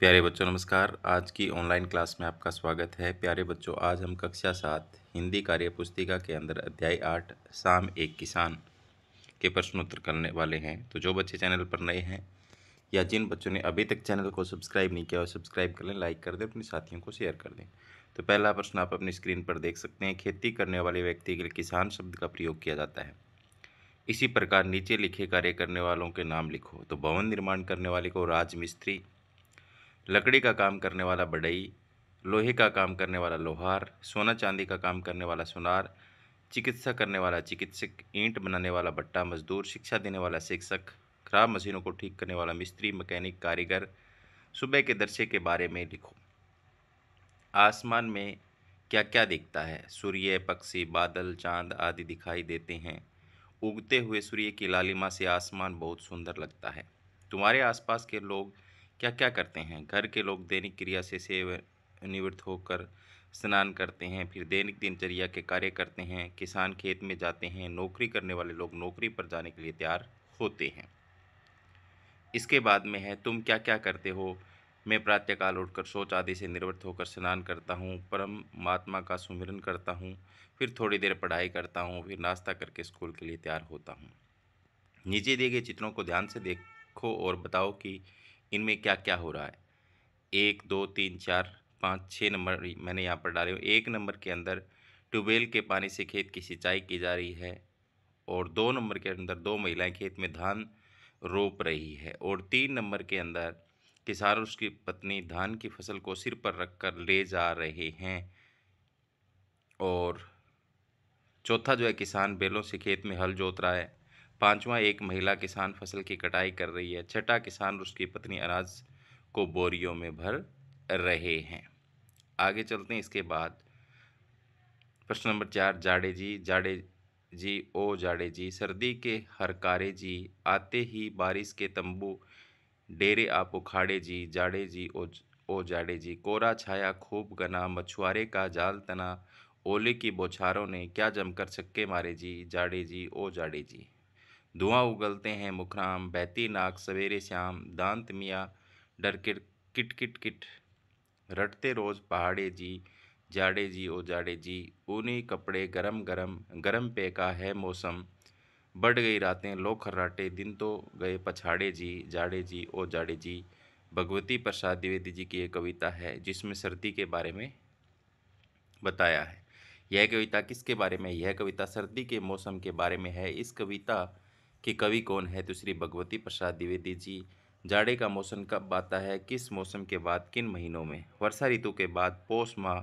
प्यारे बच्चों नमस्कार। आज की ऑनलाइन क्लास में आपका स्वागत है। प्यारे बच्चों, आज हम कक्षा 7 हिंदी कार्य पुस्तिका के अंदर अध्याय 8 साम एक किसान के प्रश्नोत्तर करने वाले हैं। तो जो बच्चे चैनल पर नए हैं या जिन बच्चों ने अभी तक चैनल को सब्सक्राइब नहीं किया, वो सब्सक्राइब कर लें, लाइक कर दें, अपने साथियों को शेयर कर दें। तो पहला प्रश्न आप अपनी स्क्रीन पर देख सकते हैं। खेती करने वाले व्यक्ति के लिए किसान शब्द का प्रयोग किया जाता है। इसी प्रकार नीचे लिखे कार्य करने वालों के नाम लिखो। तो भवन निर्माण करने वाले को राजमिस्त्री, लकड़ी का काम करने वाला बढ़ई, लोहे का काम करने वाला लोहार, सोना चांदी का काम करने वाला सुनार, चिकित्सा करने वाला चिकित्सक, ईंट बनाने वाला भट्टा मजदूर, शिक्षा देने वाला शिक्षक, खराब मशीनों को ठीक करने वाला मिस्त्री, मैकेनिक, कारीगर। सुबह के दृश्य के बारे में लिखो। आसमान में क्या क्या दिखता है? सूर्य, पक्षी, बादल, चांद आदि दिखाई देते हैं। उगते हुए सूर्य की लालिमा से आसमान बहुत सुंदर लगता है। तुम्हारे आसपास के लोग क्या क्या करते हैं? घर के लोग दैनिक क्रिया से सेवानिवृत्त होकर स्नान करते हैं, फिर दैनिक दिनचर्या के कार्य करते हैं। किसान खेत में जाते हैं। नौकरी करने वाले लोग नौकरी पर जाने के लिए तैयार होते हैं। इसके बाद में है, तुम क्या क्या करते हो? मैं प्रातःकाल उठकर शौच आदि से निवृत्त होकर स्नान करता हूँ, परमात्मा का सुमिरन करता हूँ, फिर थोड़ी देर पढ़ाई करता हूँ, फिर नाश्ता करके स्कूल के लिए तैयार होता हूँ। नीचे दिए गए चित्रों को ध्यान से देखो और बताओ कि इनमें क्या क्या हो रहा है। 1, 2, 3, 4, 5, 6 नंबर मैंने यहाँ पर डाले हुए। 1 नंबर के अंदर ट्यूबवेल के पानी से खेत की सिंचाई की जा रही है, और 2 नंबर के अंदर 2 महिलाएं खेत में धान रोप रही है, और 3 नंबर के अंदर किसान और उसकी पत्नी धान की फसल को सिर पर रखकर ले जा रहे हैं, और चौथा जो है किसान बैलों से खेत में हल जोत रहा है। पांचवा एक महिला किसान फसल की कटाई कर रही है। छठा किसान और उसकी पत्नी अनाज को बोरियों में भर रहे हैं। आगे चलते हैं। इसके बाद प्रश्न नंबर 4, जाड़े जी ओ जाड़े जी, सर्दी के हरकारे जी, आते ही बारिश के तंबू डेरे आप उखाड़े जी, जाड़े जी ओ जाड़े जी, कोरा छाया खूब घना, मछुआरे का जाल तना, ओले की बौछारों ने क्या जमकर छक्के मारे जी, जाड़े जी ओ जाड़े जी। धुआं उगलते हैं मुखराम, बहती नाक सवेरे शाम, दांत मियाँ डर किट किट किट, रटते रोज पहाड़े जी, जाड़े जी ओ जाड़े जी, ऊनी कपड़े गरम गरम, गरम पे का है मौसम, बढ़ गई रातें लो खर्राटे, दिन तो गए पछाड़े जी, जाड़े जी ओ जाड़े जी। भगवती प्रसाद द्विवेदी जी की एक कविता है जिसमें सर्दी के बारे में बताया है। यह कविता किसके बारे में? यह कविता सर्दी के मौसम के बारे में है। इस कविता के कवि कौन है? तो श्री भगवती प्रसाद द्विवेदी जी। जाड़े का मौसम कब आता है? किस मौसम के बाद किन महीनों में? वर्षा ऋतु के बाद पौष माह,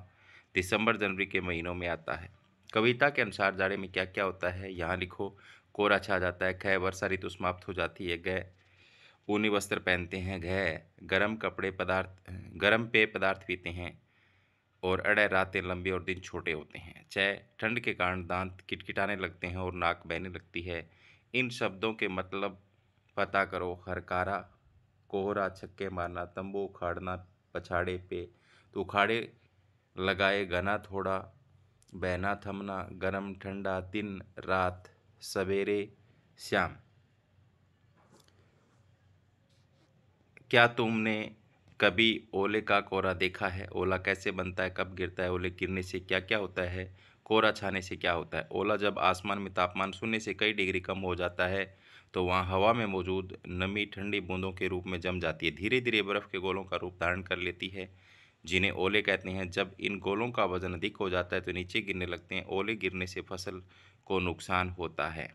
दिसंबर जनवरी के महीनों में आता है। कविता के अनुसार जाड़े में क्या क्या होता है यहाँ लिखो। कोहरा छा जाता है। ख, वर्षा ऋतु समाप्त हो जाती है। ग, ऊनी वस्त्र पहनते हैं। घ, गर्म पेय पदार्थ पीते हैं। और अड़े रातें लंबी और दिन छोटे होते हैं। च, ठंड के कारण दांत किटकिटाने लगते हैं और नाक बहने लगती है। इन शब्दों के मतलब पता करो। हरकारा, कोहरा, छक्के मारना, तंबू उखाड़ना, पछाड़े पे तो उखाड़े लगाए, घना थोड़ा, बहना थमना, गरम ठंडा, दिन रात, सवेरे शाम। क्या तुमने कभी ओले का कोहरा देखा है? ओला कैसे बनता है? कब गिरता है? ओले गिरने से क्या क्या होता है? कोहरा छाने से क्या होता है? ओला जब आसमान में तापमान शून्य से कई डिग्री कम हो जाता है तो वहाँ हवा में मौजूद नमी ठंडी बूंदों के रूप में जम जाती है, धीरे धीरे बर्फ़ के गोलों का रूप धारण कर लेती है, जिन्हें ओले कहते हैं। जब इन गोलों का वजन अधिक हो जाता है तो नीचे गिरने लगते हैं। ओले गिरने से फसल को नुकसान होता है।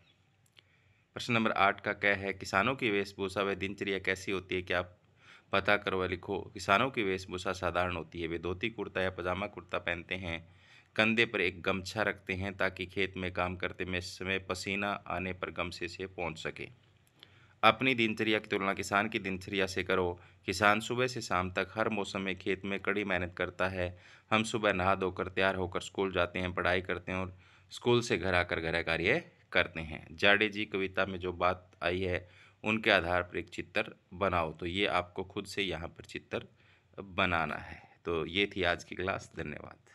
प्रश्न नंबर 8 का क्या है? किसानों की वेशभूषा व दिनचर्या कैसी होती है? क्या आप पता करो व लिखो। किसानों की वेशभूषा साधारण होती है। वे धोती कुर्ता या पजामा कुर्ता पहनते हैं, कंधे पर एक गमछा रखते हैं ताकि खेत में काम करते में समय पसीना आने पर गमछे से पहुंच सके। अपनी दिनचर्या की तुलना किसान की दिनचर्या से करो। किसान सुबह से शाम तक हर मौसम में खेत में कड़ी मेहनत करता है। हम सुबह नहा धोकर तैयार होकर स्कूल जाते हैं, पढ़ाई करते हैं और स्कूल से घर आकर घर कार्य करते हैं। जाडे जी कविता में जो बात आई है उनके आधार पर एक चित्र बनाओ। तो ये आपको खुद से यहाँ पर चित्र बनाना है। तो ये थी आज की क्लास। धन्यवाद।